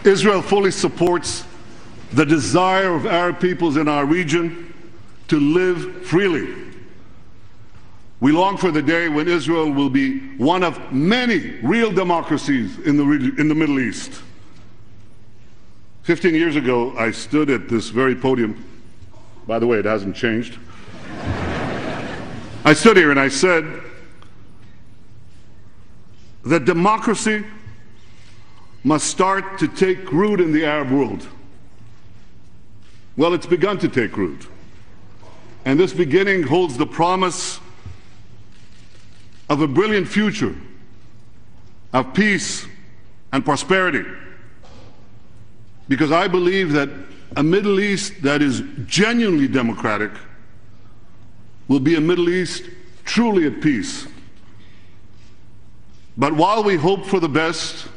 Israel fully supports the desire of Arab peoples in our region to live freely. We long for the day when Israel will be one of many real democracies in the Middle East. 15 years ago, I stood at this very podium. By the way, it hasn't changed. I stood here and I said that democracy must start to take root in the Arab world. Well, it's begun to take root. And this beginning holds the promise of a brilliant future of peace and prosperity. Because I believe that a Middle East that is genuinely democratic will be a Middle East truly at peace. But while we hope for the best,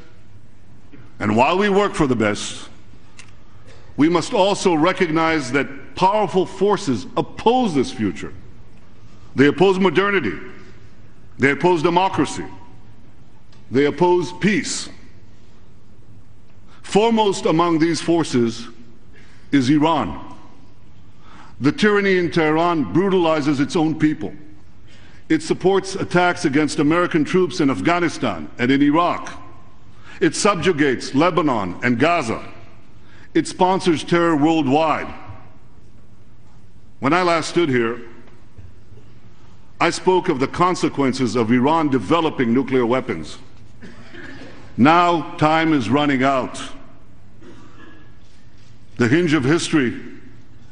and while we work for the best, we must also recognize that powerful forces oppose this future. They oppose modernity. They oppose democracy. They oppose peace. Foremost among these forces is Iran. The tyranny in Tehran brutalizes its own people. It supports attacks against American troops in Afghanistan and in Iraq. It subjugates Lebanon and Gaza. It sponsors terror worldwide. When I last stood here, I spoke of the consequences of Iran developing nuclear weapons. Now time is running out. The hinge of history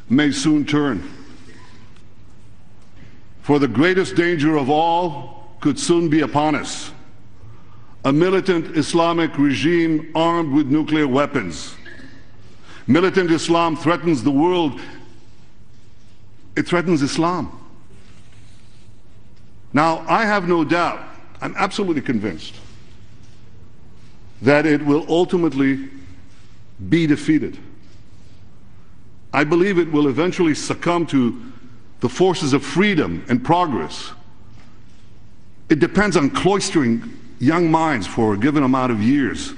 may soon turn. For the greatest danger of all could soon be upon us. A militant Islamic regime armed with nuclear weapons. Militant Islam threatens the world. It threatens Islam. Now, I have no doubt, I'm absolutely convinced, that it will ultimately be defeated. I believe it will eventually succumb to the forces of freedom and progress. It depends on cloistering young minds for a given amount of years.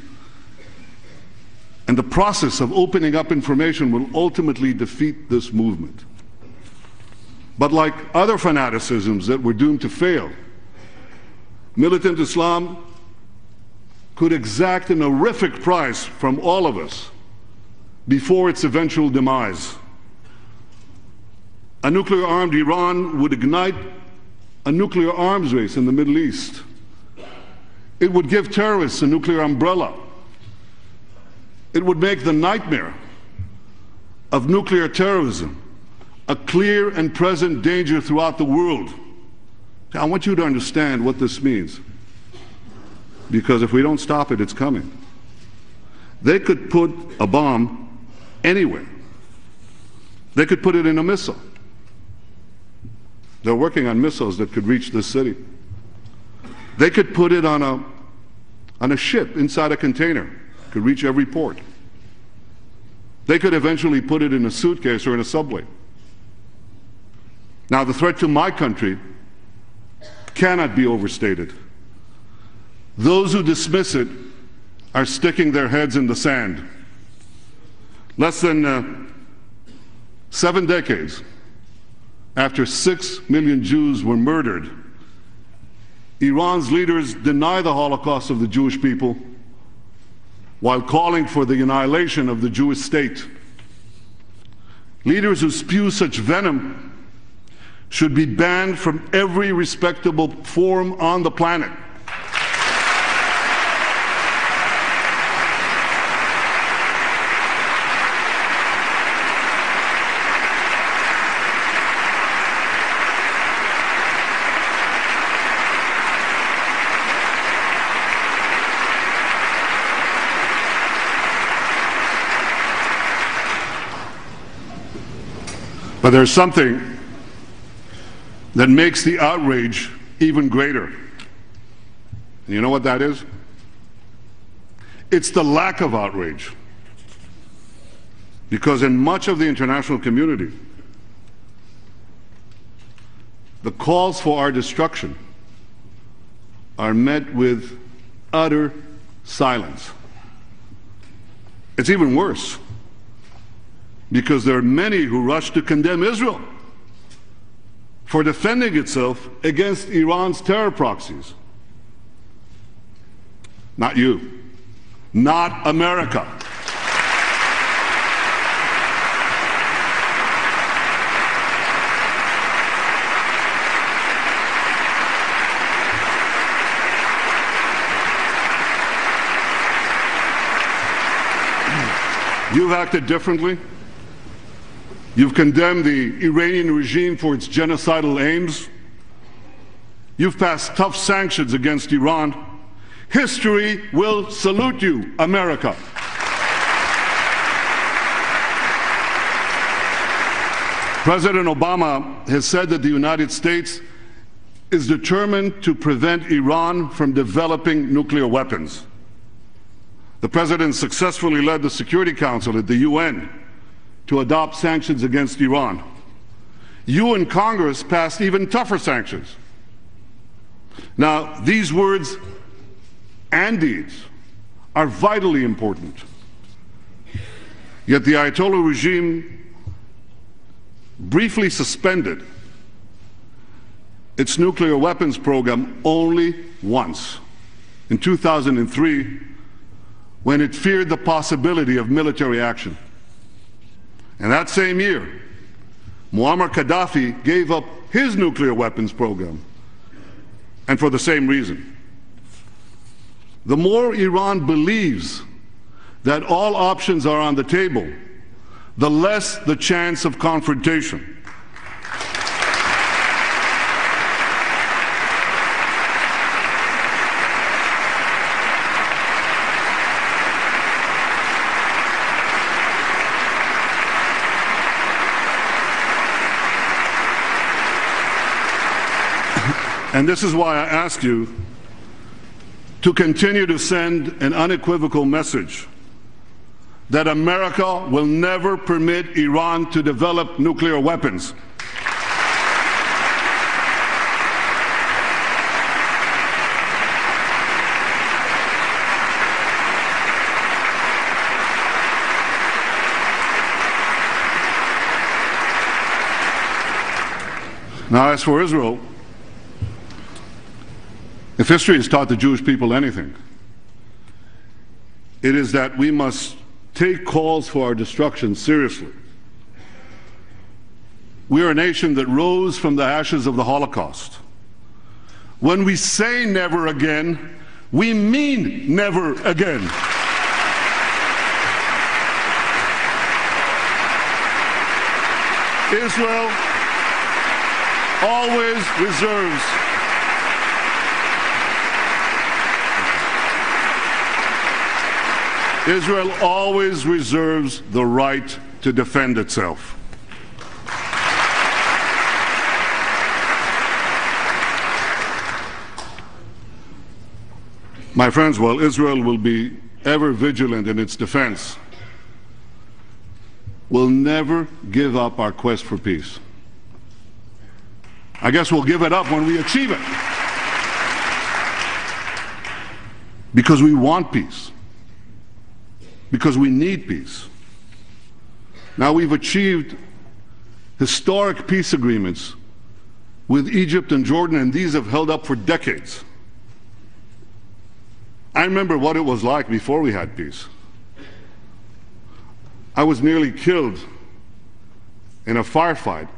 And the process of opening up information will ultimately defeat this movement. But like other fanaticisms that were doomed to fail, militant Islam could exact an horrific price from all of us before its eventual demise. A nuclear-armed Iran would ignite a nuclear arms race in the Middle East. It would give terrorists a nuclear umbrella. It would make the nightmare of nuclear terrorism a clear and present danger throughout the world. I want you to understand what this means, because if we don't stop it, it's coming. They could put a bomb anywhere. They could put it in a missile. They're working on missiles that could reach this city. They could put it on a ship inside a container, could reach every port. They could eventually put it in a suitcase or in a subway. Now, the threat to my country cannot be overstated. Those who dismiss it are sticking their heads in the sand. Less than 7 decades after 6 million Jews were murdered, Iran's leaders deny the Holocaust of the Jewish people while calling for the annihilation of the Jewish state. Leaders who spew such venom should be banned from every respectable forum on the planet. But there's something that makes the outrage even greater. And you know what that is? It's the lack of outrage. Because in much of the international community, the calls for our destruction are met with utter silence. It's even worse, because there are many who rush to condemn Israel for defending itself against Iran's terror proxies. Not you. Not America. You've acted differently. You've condemned the Iranian regime for its genocidal aims. You've passed tough sanctions against Iran. History will salute you, America. President Obama has said that the United States is determined to prevent Iran from developing nuclear weapons. The President successfully led the Security Council at the UN to adopt sanctions against Iran. You and Congress passed even tougher sanctions. Now, these words and deeds are vitally important. Yet the Ayatollah regime briefly suspended its nuclear weapons program only once, in 2003, when it feared the possibility of military action. And that same year, Muammar Gaddafi gave up his nuclear weapons program, and for the same reason. The more Iran believes that all options are on the table, the less the chance of confrontation. And this is why I ask you to continue to send an unequivocal message that America will never permit Iran to develop nuclear weapons. Now, as for Israel, if history has taught the Jewish people anything, it is that we must take calls for our destruction seriously. We are a nation that rose from the ashes of the Holocaust. When we say never again, we mean never again. Israel always reserves the right to defend itself. My friends, while Israel will be ever vigilant in its defense, we'll never give up our quest for peace. I guess we'll give it up when we achieve it, because we want peace. Because we need peace. Now, we've achieved historic peace agreements with Egypt and Jordan, and these have held up for decades. I remember what it was like before we had peace. I was nearly killed in a firefight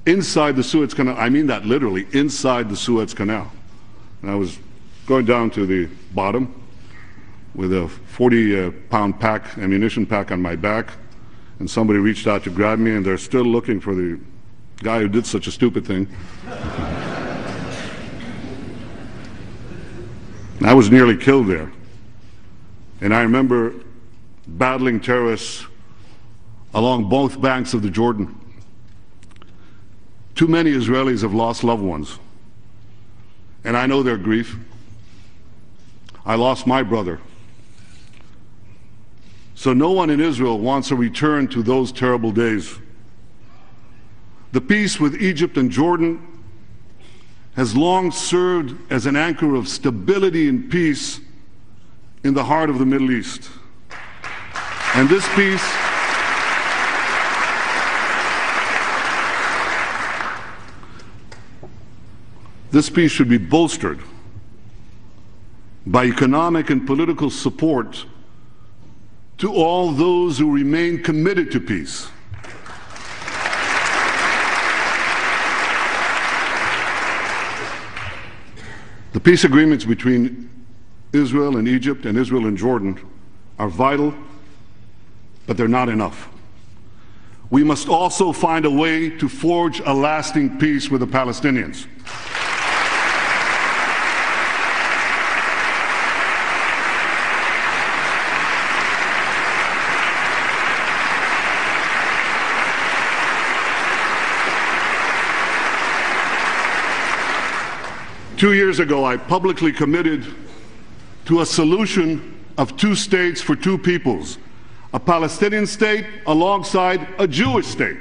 inside the Suez Canal. I mean that literally, inside the Suez Canal. And I was going down to the bottom with a 40-pound ammunition pack on my back, and somebody reached out to grab me, and they're still looking for the guy who did such a stupid thing. I was nearly killed there. And I remember battling terrorists along both banks of the Jordan. Too many Israelis have lost loved ones, and I know their grief. I lost my brother. So no one in Israel wants a return to those terrible days. The peace with Egypt and Jordan has long served as an anchor of stability and peace in the heart of the Middle East. And this peace should be bolstered by economic and political support to all those who remain committed to peace. The peace agreements between Israel and Egypt and Israel and Jordan are vital, but they're not enough. We must also find a way to forge a lasting peace with the Palestinians. Two years ago, I publicly committed to a solution of two states for two peoples, a Palestinian state alongside a Jewish state.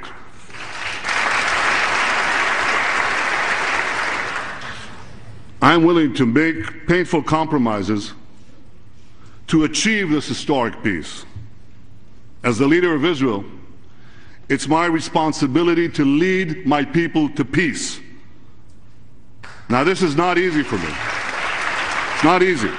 I'm willing to make painful compromises to achieve this historic peace. As the leader of Israel, it's my responsibility to lead my people to peace. Now, this is not easy for me. It's not easy.